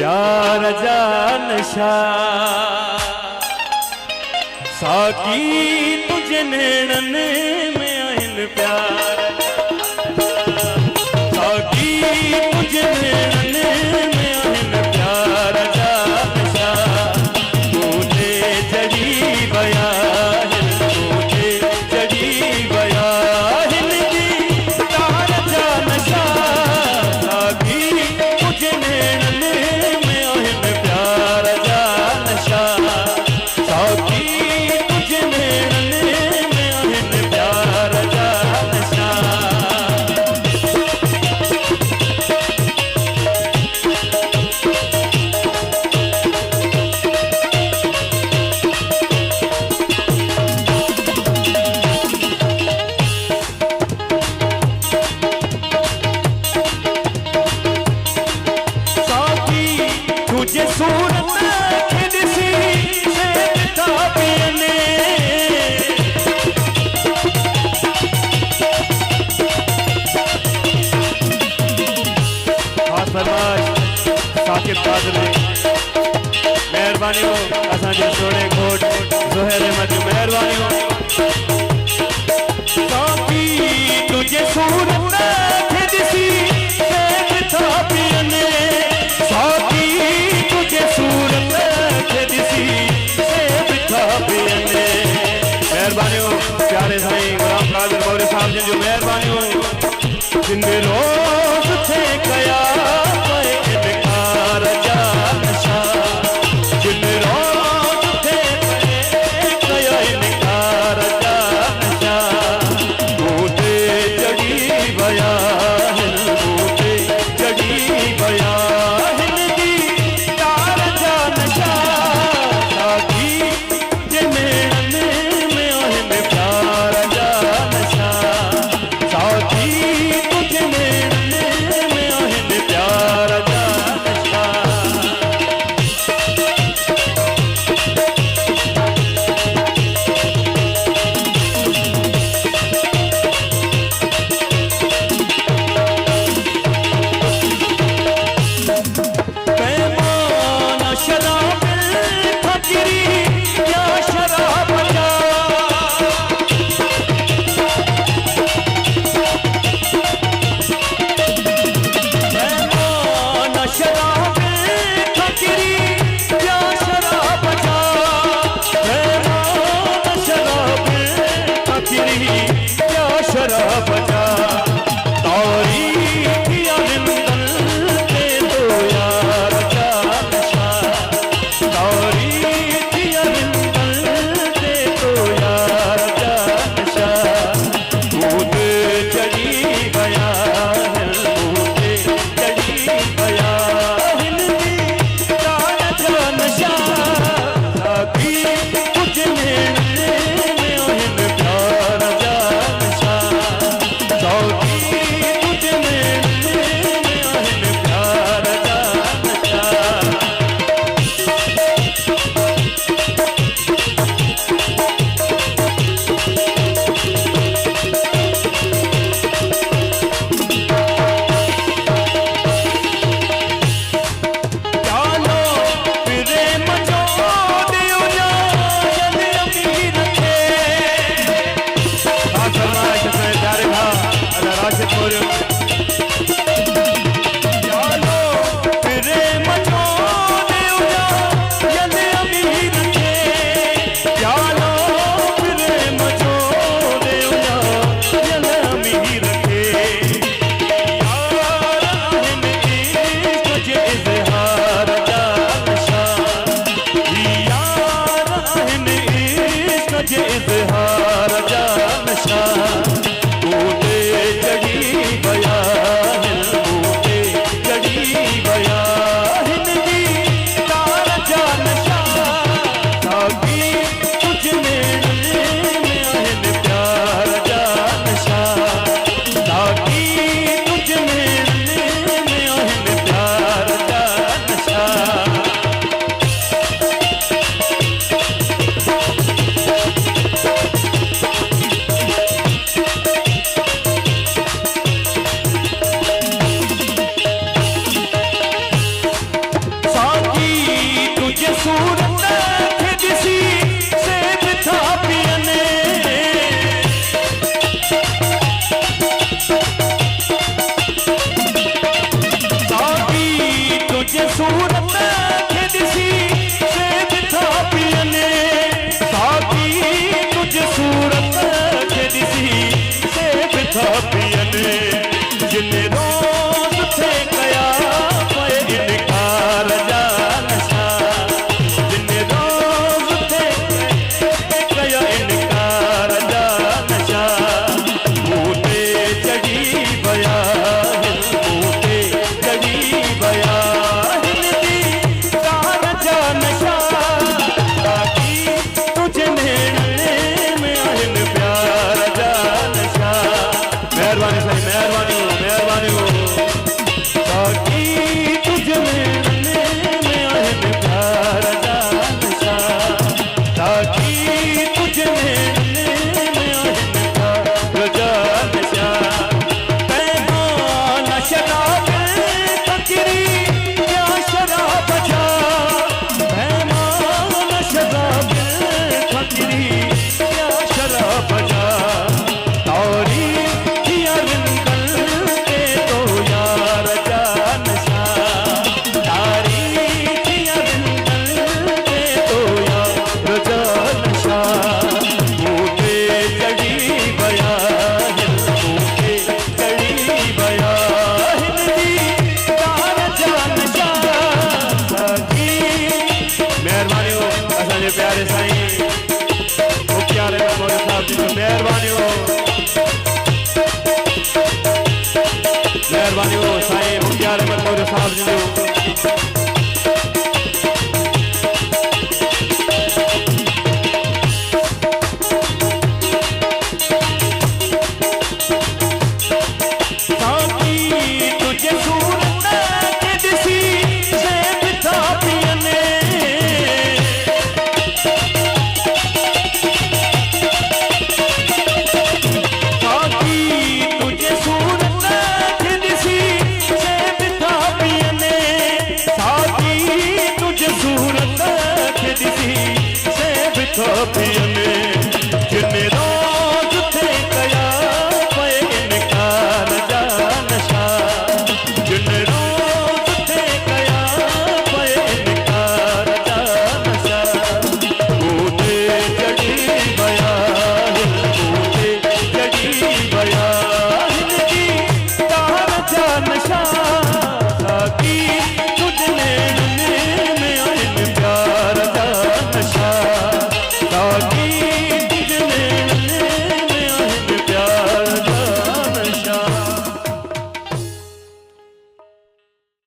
प्यार जा नशा साकी तुझे नेड़न में आइन प्यार साकी तुझे नेड़न में आइन प्यार जा नशा तुझे जड़ी बया तुझे जड़ी बया हिंदी प्यार जा नशा साकी तुझे नेड़न में आइन प्यार जा नशा साकी तुझे सूरत खिदसी से ताबियने खास फरमाइश साकिब कादर मेहरबानी हो असां जे सोने घोट ज़ोहर अहमद मेहरबानी हो साकी तुझे सूरत खिदसी से ताबियने साकी मेहरबानी हो प्यारे साईं गुलाम कादिर मौलवी साहब जी जो मेहरबानी हो जिन रोज थे कया इनकार जा नशा जिन रोज थे कया इनकार जा नशा बूटे जड़ी बया बूटे जड़ी बया हिंदी तार जा नशा साकी जिन्हें प्यार जा नशा साथी तुझे मेरे में आहिन प्यार जा नशा पैमाना शराब फकीरी क्या शराब जा शराब